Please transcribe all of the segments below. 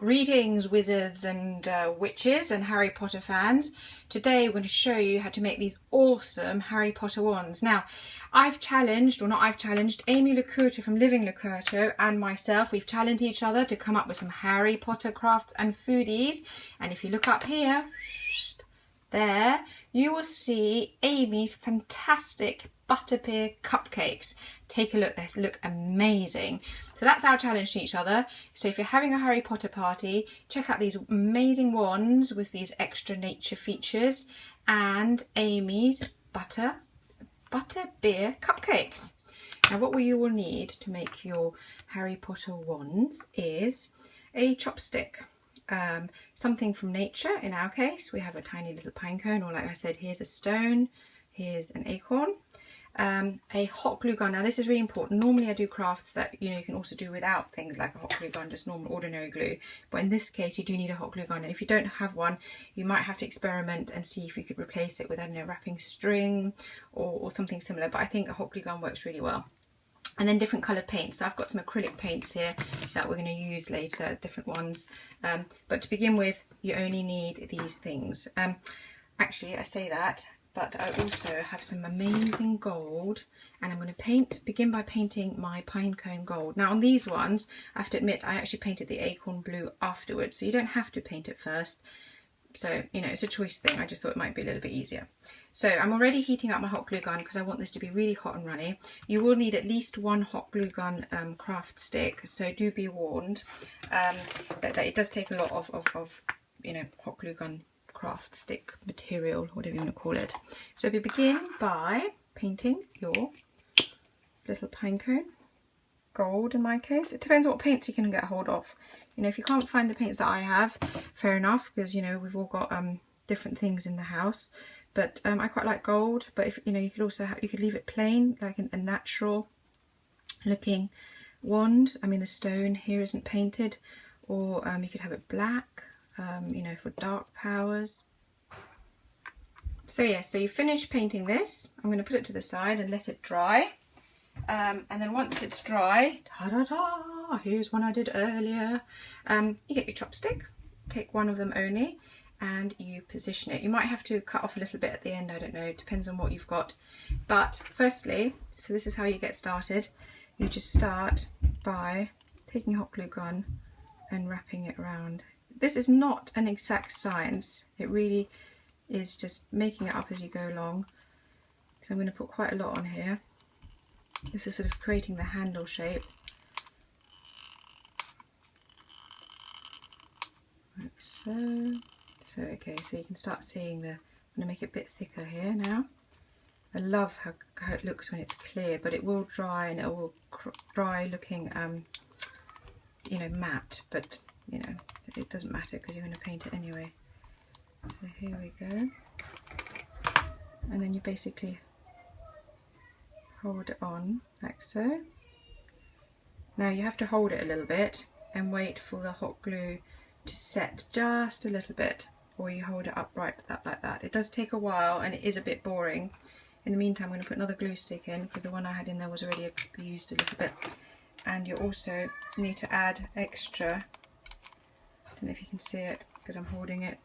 Greetings wizards and witches and Harry Potter fans. Today we're going to show you how to make these awesome Harry Potter wands. Now I've challenged, or not I've challenged, Amy Lacurto from Living Lacurto and myself. We've challenged each other to come up with some Harry Potter crafts and foodies. And if you look up here, there, you will see Amy's fantastic butterbeer cupcakes. Take a look, they look amazing. So that's our challenge to each other. So if you're having a Harry Potter party, check out these amazing wands with these extra nature features and Amy's butterbeer cupcakes. Now what you will need to make your Harry Potter wands is a chopstick. Something from nature. In our case we have a tiny little pine cone, or like I said, here's a stone, here's an acorn, a hot glue gun. Now this is really important. Normally I do crafts that you can also do without things like a hot glue gun, just normal ordinary glue, but in this case you do need a hot glue gun, and if you don't have one you might have to experiment and see if you could replace it with, I don't know, wrapping string or something similar, but I think a hot glue gun works really well. And then different coloured paints. So I've got some acrylic paints here that we're going to use later, different ones. But to begin with, you only need these things. Actually, I say that, but I also have some amazing gold, and I'm going to begin by painting my pine cone gold. Now on these ones, I have to admit, I actually painted the acorn blue afterwards, so you don't have to paint it first. So, it's a choice thing. I just thought it might be a little bit easier. So I'm already heating up my hot glue gun because I want this to be really hot and runny. You will need at least one hot glue gun craft stick, so do be warned that it does take a lot of hot glue gun craft stick material, whatever you want to call it. So we begin by painting your little pine cone gold. In my case, it depends what paints you can get hold of. If you can't find the paints that I have, fair enough, because we've all got different things in the house, but I quite like gold. But if you could also you could leave it plain, like a natural looking wand. I mean, the stone here isn't painted, or you could have it black, for dark powers. So yeah, so you finish painting this. I'm going to put it to the side and let it dry. And then once it's dry, ta-da-da, here's one I did earlier. You get your chopstick, take one of them only, and you position it. You might have to cut off a little bit at the end, I don't know, it depends on what you've got. But firstly, so this is how you get started. You just start by taking a hot glue gun and wrapping it around. This is not an exact science, it really is just making it up as you go along. So I'm going to put quite a lot on here. This is sort of creating the handle shape. Like so. So okay, so you can start seeing I'm going to make it a bit thicker here now. I love how it looks when it's clear, but it will dry, and it will dry looking matte, but it doesn't matter because you're going to paint it anyway. So here we go. And then you basically hold it on like so. Now you have to hold it a little bit and wait for the hot glue to set just a little bit, or you hold it upright like that. It does take a while and it is a bit boring. In the meantime, I'm going to put another glue stick in because the one I had in there was already used a little bit. And you also need to add extra, I don't know if you can see it because I'm holding it,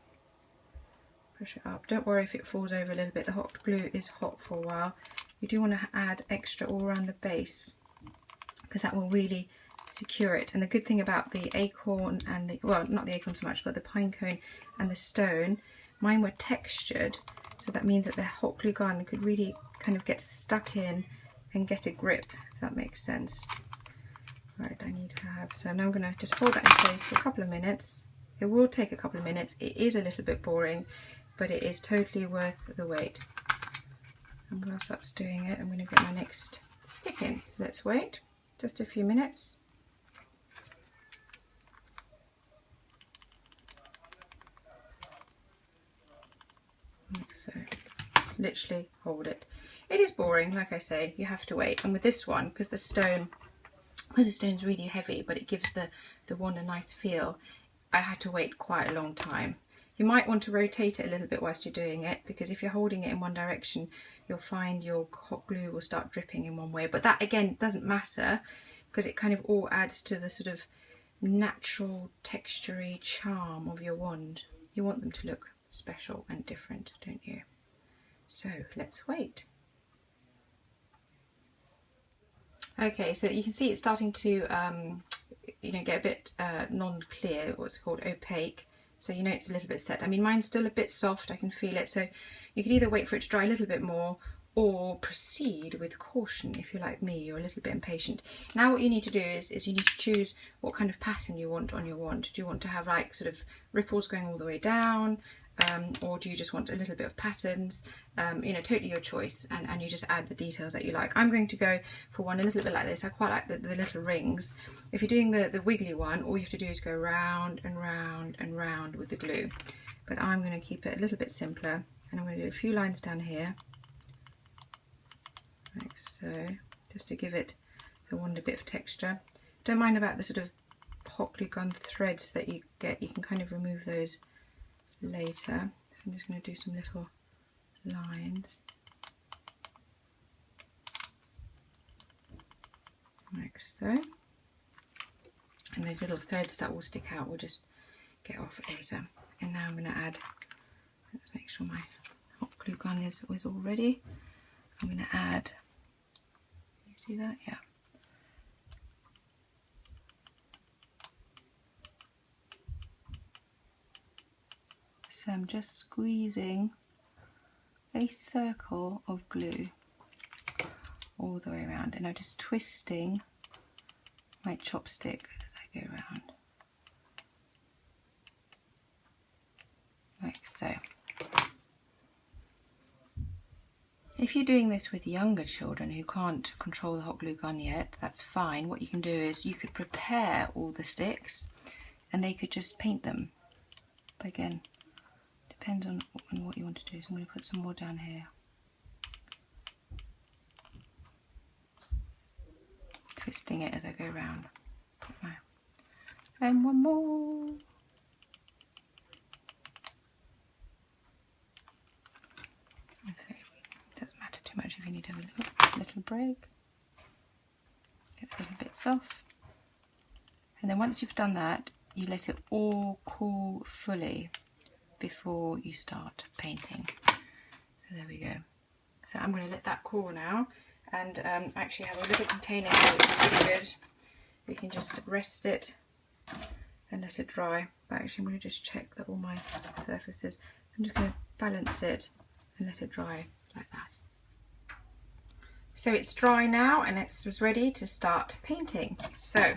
push it up. Don't worry if it falls over a little bit, the hot glue is hot for a while. You do want to add extra all around the base because that will really secure it. And the good thing about the acorn and well, not the acorn so much, but the pine cone and the stone, mine were textured, so that means that the hot glue gun could really kind of get stuck in and get a grip, if that makes sense. Right, I need to have, so now I'm going to just hold that in place for a couple of minutes. It will take a couple of minutes. It is a little bit boring, but it is totally worth the wait. And whilst that's doing it, I'm going to get my next stick in. So let's wait just a few minutes. Like so. Literally hold it. It is boring, like I say, you have to wait. And with this one, because the stone's really heavy, but it gives the wand a nice feel, I had to wait quite a long time. You might want to rotate it a little bit whilst you're doing it, because if you're holding it in one direction, you'll find your hot glue will start dripping in one way. But that again doesn't matter, because it kind of all adds to the sort of natural textury charm of your wand. You want them to look special and different, don't you? So let's wait. Okay, so you can see it's starting to you know, get a bit non-clear, what's called opaque. So you know it's a little bit set. I mean, mine's still a bit soft, I can feel it. So you can either wait for it to dry a little bit more or proceed with caution. If you're like me, you're a little bit impatient. Now what you need to do is you need to choose what kind of pattern you want on your wand. Do you want to have like sort of ripples going all the way down? Or do you just want a little bit of patterns? You know, totally your choice, and you just add the details that you like. I'm going to go for one a little bit like this. I quite like the little rings. If you're doing the wiggly one, all you have to do is go round and round and round with the glue. But I'm going to keep it a little bit simpler, and I'm going to do a few lines down here, like so, just to give it the wand a bit of texture. Don't mind about the sort of hot glue gun threads that you get. You can kind of remove those later. So I'm just going to do some little lines like so, and those little threads that will stick out we'll just get off later. And now I'm going to add, let's make sure my hot glue gun is all ready. I'm going to add, you see that? Yeah. So I'm just squeezing a circle of glue all the way around, and I'm just twisting my chopstick as I go around, like so. If you're doing this with younger children who can't control the hot glue gun yet, that's fine. What you can do is you could prepare all the sticks and they could just paint them. But again, depends on what you want to do. So I'm going to put some more down here. Twisting it as I go around. And one more. So it doesn't matter too much if you need to have a little break. Get a little bit soft. And then once you've done that, you let it all cool fully before you start painting. So there we go. So I'm going to let that cool now, and actually have a little container here which is really good. You can just rest it and let it dry. But actually I'm going to just check that all my surfaces, I'm just going to balance it and let it dry like that. So it's dry now and it's ready to start painting. So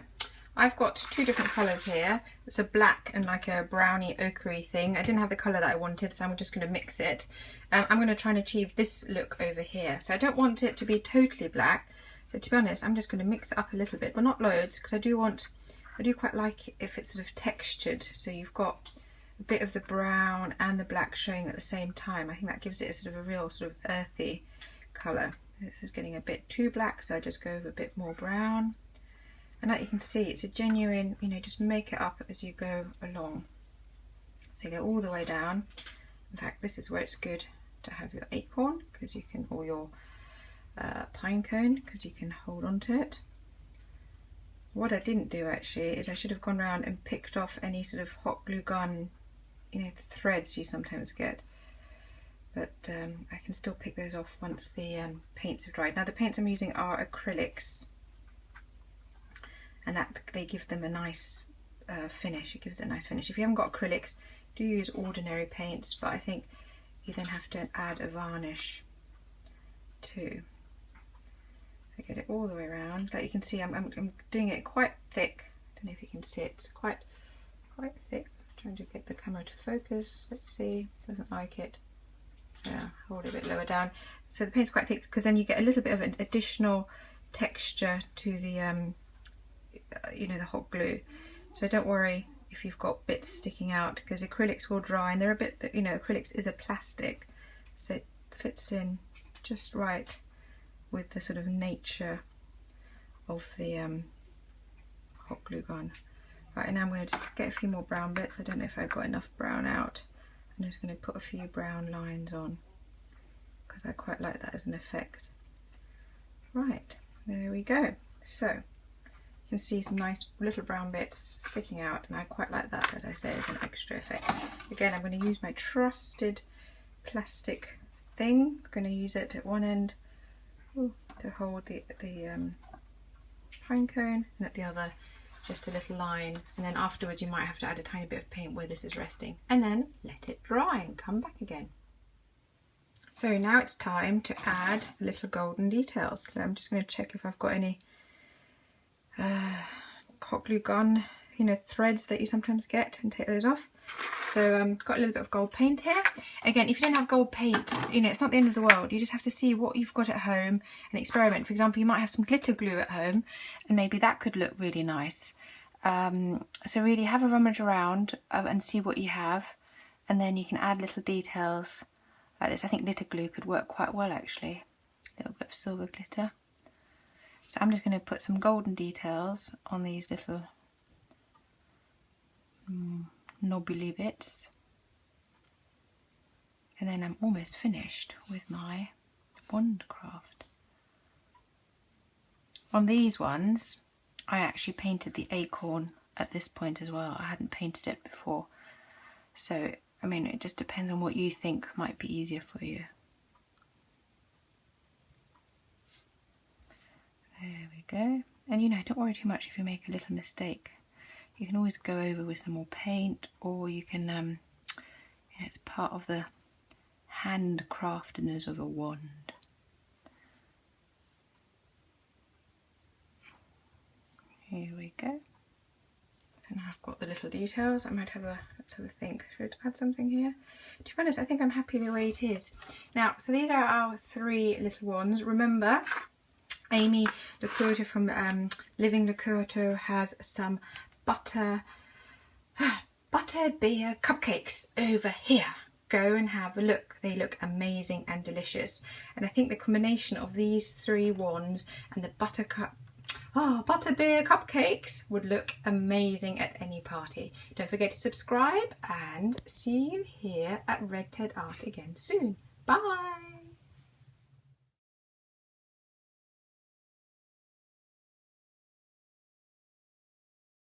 I've got two different colours here. It's a black and like a browny ochre thing. I didn't have the colour that I wanted, so I'm just going to mix it. I'm going to try and achieve this look over here. So I don't want it to be totally black. So to be honest, I'm just going to mix it up a little bit, but not loads, because I do quite like it if it's sort of textured. So you've got a bit of the brown and the black showing at the same time. I think that gives it a sort of a real sort of earthy colour. This is getting a bit too black, so I just go over a bit more brown. And like you can see, it's a genuine, you know, just make it up as you go along. So you go all the way down. In fact, this is where it's good to have your acorn, because you can, or your pine cone, because you can hold on to it. What I didn't do actually is I should have gone around and picked off any sort of hot glue gun, you know, threads you sometimes get. But I can still pick those off once the paints have dried. Now the paints I'm using are acrylics, and that they give them a nice finish. It gives it a nice finish. If you haven't got acrylics, do use ordinary paints, but I think you then have to add a varnish too. So get it all the way around. Like you can see, I'm doing it quite thick. I don't know if you can see it. It's quite thick. I'm trying to get the camera to focus. Let's see. Doesn't like it. Yeah, hold it a bit lower down. So the paint's quite thick, because then you get a little bit of an additional texture to the you know, the hot glue. So don't worry if you've got bits sticking out, because acrylics will dry, and they're a bit, you know, acrylics is a plastic, so it fits in just right with the sort of nature of the hot glue gun. Right, and now I'm going to just get a few more brown bits. I don't know if I've got enough brown out. I'm just going to put a few brown lines on, because I quite like that as an effect. Right, there we go. So You can see some nice little brown bits sticking out, and I quite like that, as I say, as an extra effect. Again, I'm going to use my trusted plastic thing. I'm going to use it at one end to hold the pine cone, and at the other just a little line, and then afterwards you might have to add a tiny bit of paint where this is resting, and then let it dry and come back again. So now it's time to add little golden details. I'm just going to check if I've got any hot glue gun, you know, threads that you sometimes get, and take those off. So I've got a little bit of gold paint here. Again, if you don't have gold paint, you know, it's not the end of the world. You just have to see what you've got at home and experiment. For example, you might have some glitter glue at home, and maybe that could look really nice. So really have a rummage around and see what you have, and then you can add little details like this. I think glitter glue could work quite well, actually. A little bit of silver glitter. So I'm just going to put some golden details on these little knobbly bits, and then I'm almost finished with my wand craft. On these ones I actually painted the acorn at this point as well. I hadn't painted it before, so I mean, it just depends on what you think might be easier for you. There we go. And you know, don't worry too much if you make a little mistake. You can always go over with some more paint, or you can, you know, it's part of the handcraftedness of a wand. Here we go. So now I've got the little details. I might have a, let's have a think. Should I add something here? To be honest, I think I'm happy the way it is. Now, so these are our 3 little ones. Remember, Amy Lecurto from Living Lecurto has some butter beer cupcakes over here. Go and have a look. They look amazing and delicious. And I think the combination of these 3 wands and the butter beer cupcakes would look amazing at any party. Don't forget to subscribe, and see you here at Red Ted Art again soon. Bye!